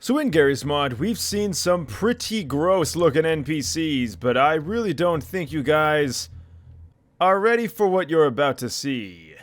So in Garry's mod, we've seen some pretty gross looking NPCs, but I really don't think you guys are ready for what you're about to see.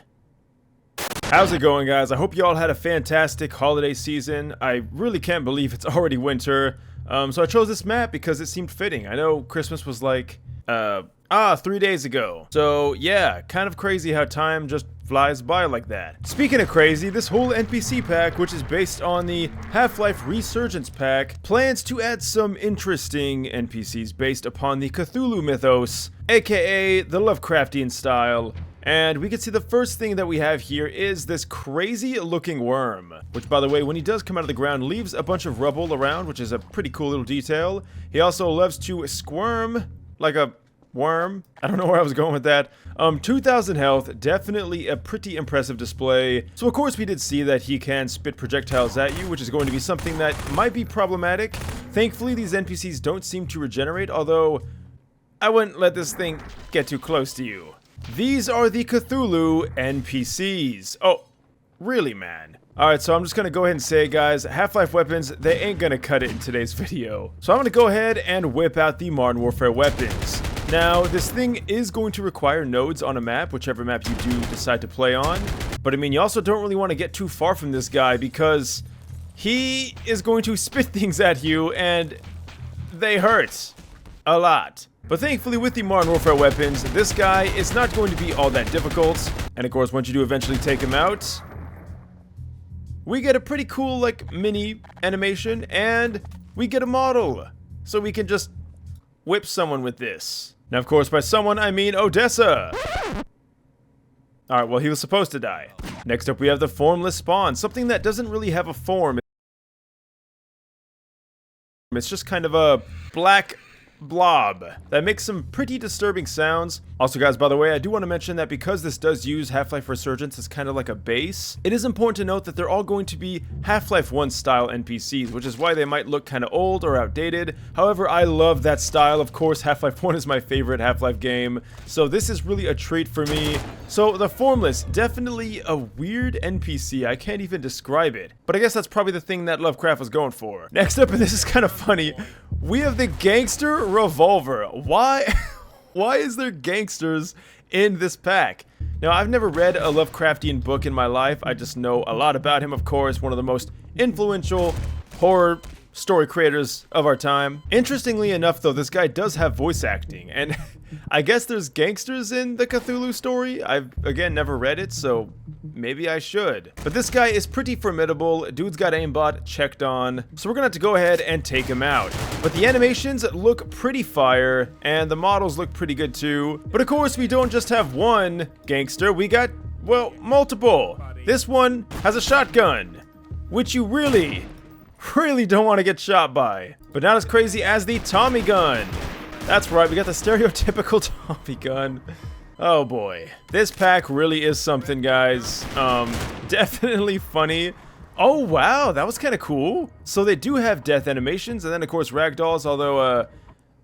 How's it going, guys? I hope you all had a fantastic holiday season. I really can't believe it's already winter. So I chose this map because it seemed fitting. I know Christmas was like, 3 days ago. So yeah, kind of crazy how time just flies by like that. Speaking of crazy, this whole NPC pack, which is based on the Half-Life Resurgence pack, plans to add some interesting NPCs based upon the Cthulhu mythos, aka the Lovecraftian style. And we can see the first thing that we have here is this crazy looking worm, which, by the way, when he does come out of the ground, leaves a bunch of rubble around, which is a pretty cool little detail. He also loves to squirm like a worm. I don't know where I was going with that. 2,000 health, definitely a pretty impressive display. So of course we did see that he can spit projectiles at you, which is going to be something that might be problematic. Thankfully these NPCs don't seem to regenerate, although I wouldn't let this thing get too close to you. These are the Cthulhu NPCs. Oh, really, man? Alright, so I'm just gonna go ahead and say, guys, Half-Life weapons, they ain't gonna cut it in today's video. So I'm gonna go ahead and whip out the Modern Warfare weapons. Now, this thing is going to require nodes on a map, whichever map you do decide to play on. But I mean, you also don't really want to get too far from this guy because he is going to spit things at you and they hurt a lot. But thankfully with the Modern Warfare weapons, this guy is not going to be all that difficult. And of course, once you do eventually take him out, we get a pretty cool, like, mini animation and we get a model. So we can just whip someone with this. Now, of course, by someone, I mean Odessa! Alright, well, he was supposed to die. Next up, we have the Formless Spawn, something that doesn't really have a form. It's just kind of a black blob that makes some pretty disturbing sounds. Also, guys, by the way, I do want to mention that because this does use Half-Life Resurgence as kind of like a base, it is important to note that they're all going to be Half-Life 1 style NPCs, which is why they might look kind of old or outdated. However, I love that style. Of course, Half-Life 1 is my favorite Half-Life game, so this is really a treat for me. So the Formless, definitely a weird NPC. I can't even describe it, but I guess that's probably the thing that Lovecraft was going for. Next up, and this is kind of funny, we have the Gangster Revolver. Why is there gangsters in this pack? Now, I've never read a Lovecraftian book in my life. I just know a lot about him, of course, one of the most influential horror story creators of our time. Interestingly enough, though, this guy does have voice acting, and I guess there's gangsters in the Cthulhu story. I've, again, never read it, so maybe I should. But this guy is pretty formidable. Dude's got aimbot checked on, so we're gonna have to go ahead and take him out. But the animations look pretty fire, and the models look pretty good too. But of course, we don't just have one gangster, we got, well, multiple. This one has a shotgun, which you really don't want to get shot by. But not as crazy as the Tommy gun. That's right, we got the stereotypical Tommy gun. Oh boy. This pack really is something, guys. Definitely funny. Oh wow, that was kind of cool. So they do have death animations, and then of course ragdolls, although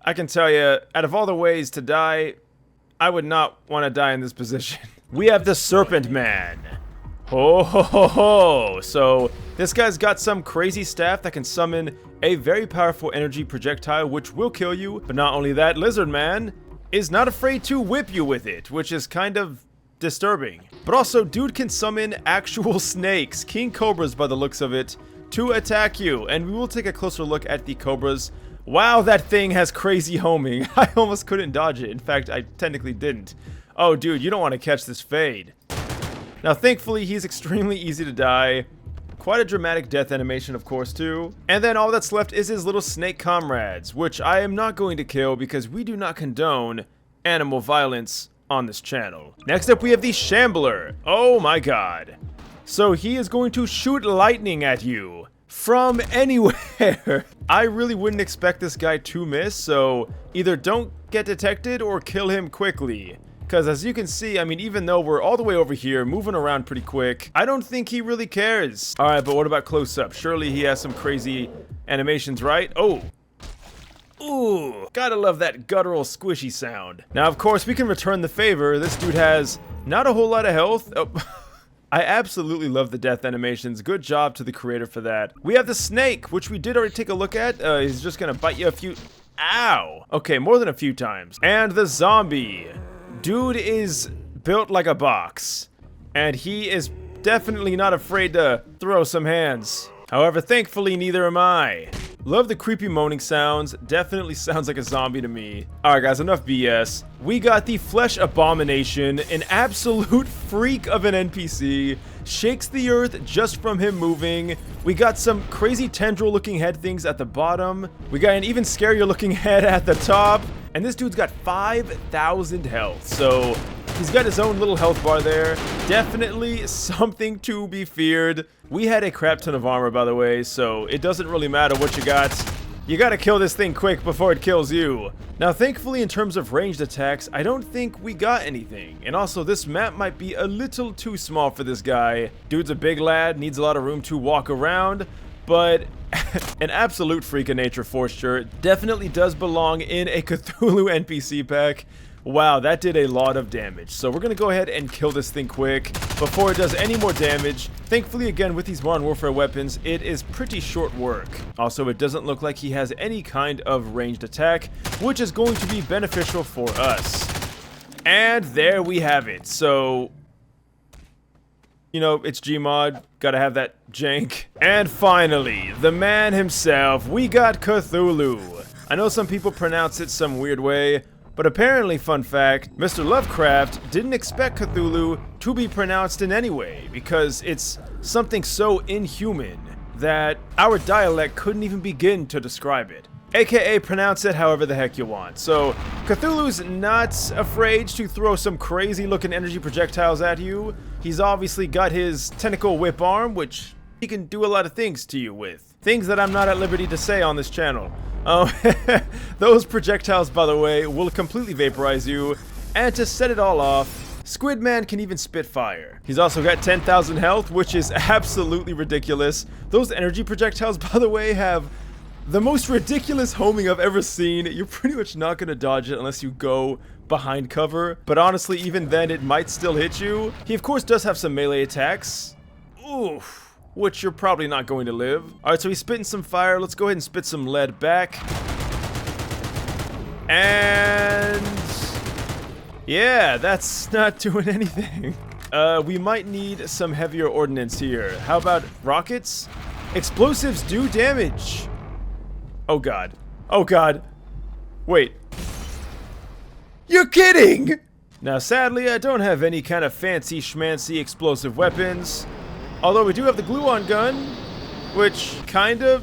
I can tell you, out of all the ways to die, I would not want to die in this position. We have the Serpent Man. Ho ho ho ho! So this guy's got some crazy staff that can summon a very powerful energy projectile which will kill you. But not only that, Lizard Man is not afraid to whip you with it, which is kind of disturbing. But also, dude can summon actual snakes, king cobras by the looks of it, to attack you. And we will take a closer look at the cobras. Wow, that thing has crazy homing. I almost couldn't dodge it. In fact, I technically didn't. Oh dude, you don't want to catch this fade. Now, thankfully, he's extremely easy to die. Quite a dramatic death animation, of course, too. And then all that's left is his little snake comrades, which I am not going to kill because we do not condone animal violence on this channel. Next up, we have the Shambler. Oh my god. So he is going to shoot lightning at you from anywhere. I really wouldn't expect this guy to miss, so either don't get detected or kill him quickly. Because as you can see, I mean, even though we're all the way over here, moving around pretty quick, I don't think he really cares. Alright, but what about close-up? Surely he has some crazy animations, right? Oh! Ooh! Gotta love that guttural squishy sound. Now, of course, we can return the favor. This dude has not a whole lot of health. Oh. I absolutely love the death animations. Good job to the creator for that. We have the snake, which we did already take a look at. He's just gonna bite you a few... Ow! Okay, more than a few times. And the zombie. Dude is built like a box. And he is definitely not afraid to throw some hands. However, thankfully, neither am I. Love the creepy moaning sounds. Definitely sounds like a zombie to me. Alright guys, enough BS. We got the Flesh Abomination, an absolute freak of an NPC. Shakes the earth just from him moving. We got some crazy tendril looking head things at the bottom. We got an even scarier looking head at the top. And this dude's got 5,000 health. So he's got his own little health bar there. Definitely something to be feared. We had a crap ton of armor, by the way, so it doesn't really matter what you got. You gotta kill this thing quick before it kills you. Now, thankfully, in terms of ranged attacks, I don't think we got anything. And also, this map might be a little too small for this guy. Dude's a big lad, needs a lot of room to walk around, but an absolute freak of nature for sure. Definitely does belong in a Cthulhu NPC pack. Wow, that did a lot of damage. So we're gonna go ahead and kill this thing quick before it does any more damage. Thankfully, again, with these Modern Warfare weapons, it is pretty short work. Also, it doesn't look like he has any kind of ranged attack, which is going to be beneficial for us. And there we have it. So, you know, it's Gmod, gotta have that jank. And finally, the man himself, we got Cthulhu. I know some people pronounce it some weird way, but apparently, fun fact, Mr. Lovecraft didn't expect Cthulhu to be pronounced in any way, because it's something so inhuman that our dialect couldn't even begin to describe it. AKA pronounce it however the heck you want. So, Cthulhu's not afraid to throw some crazy looking energy projectiles at you. He's obviously got his tentacle whip arm, which he can do a lot of things to you with. Things that I'm not at liberty to say on this channel. Those projectiles, by the way, will completely vaporize you. And to set it all off, Squidman can even spit fire. He's also got 10,000 health, which is absolutely ridiculous. Those energy projectiles, by the way, have the most ridiculous homing I've ever seen. You're pretty much not going to dodge it unless you go behind cover. But honestly, even then, it might still hit you. He, of course, does have some melee attacks. Oof. Which you're probably not going to live. Alright, so he's spitting some fire. Let's go ahead and spit some lead back. And yeah, that's not doing anything. We might need some heavier ordnance here. How about rockets? Explosives do damage. Oh god. Oh god. Wait. You're kidding! Now sadly, I don't have any kind of fancy schmancy explosive weapons. Although we do have the glue-on gun, which kind of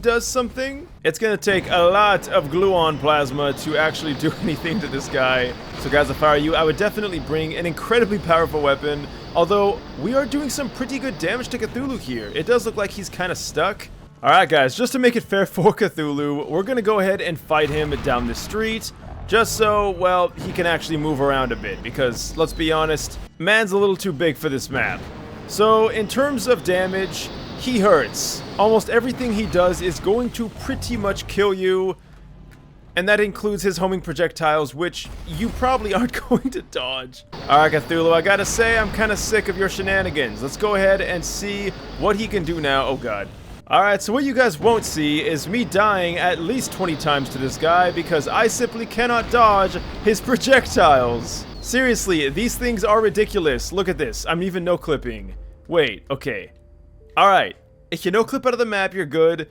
does something. It's gonna take a lot of glue-on plasma to actually do anything to this guy. So guys, if I were you, I would definitely bring an incredibly powerful weapon. Although, we are doing some pretty good damage to Cthulhu here. It does look like he's kind of stuck. Alright guys, just to make it fair for Cthulhu, we're gonna go ahead and fight him down the street. Just so, well, he can actually move around a bit. Because, let's be honest, man's a little too big for this map. So, in terms of damage, he hurts. Almost everything he does is going to pretty much kill you. And that includes his homing projectiles, which you probably aren't going to dodge. Alright, Cthulhu, I gotta say, I'm kind of sick of your shenanigans. Let's go ahead and see what he can do now. Oh god. Alright, so what you guys won't see is me dying at least 20 times to this guy because I simply cannot dodge his projectiles. Seriously, these things are ridiculous. Look at this. I'm even no-clipping. Wait, okay. Alright. If you no-clip out of the map, you're good.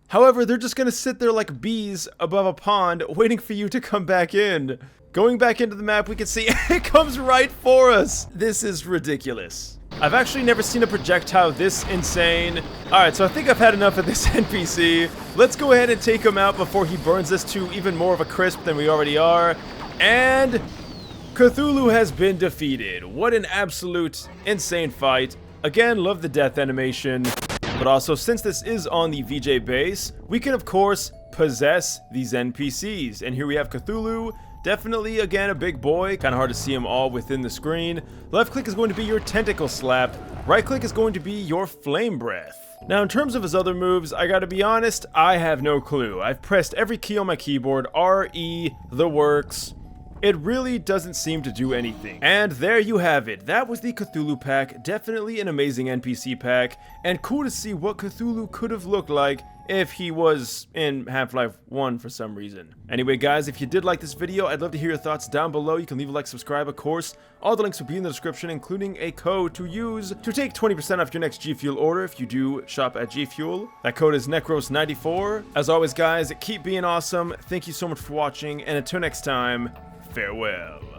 However, they're just gonna sit there like bees above a pond, waiting for you to come back in. Going back into the map, we can see it comes right for us. This is ridiculous. I've actually never seen a projectile this insane. Alright, so I think I've had enough of this NPC. Let's go ahead and take him out before he burns us to even more of a crisp than we already are. And Cthulhu has been defeated. What an absolute insane fight. Again, love the death animation. But also, since this is on the VJ base, we can of course possess these NPCs. And here we have Cthulhu. Definitely, again, a big boy. Kind of hard to see them all within the screen. Left click is going to be your tentacle slap. Right click is going to be your flame breath. Now, in terms of his other moves, I gotta be honest, I have no clue. I've pressed every key on my keyboard. R, E, the works. it really doesn't seem to do anything. And there you have it. That was the Cthulhu pack. Definitely an amazing NPC pack, and cool to see what Cthulhu could have looked like if he was in Half-Life 1 for some reason. Anyway guys, if you did like this video, I'd love to hear your thoughts down below. You can leave a like, subscribe, of course. All the links will be in the description, including a code to use to take 20% off your next G Fuel order if you do shop at G Fuel. That code is Necros94. As always guys, keep being awesome. Thank you so much for watching, and until next time, farewell.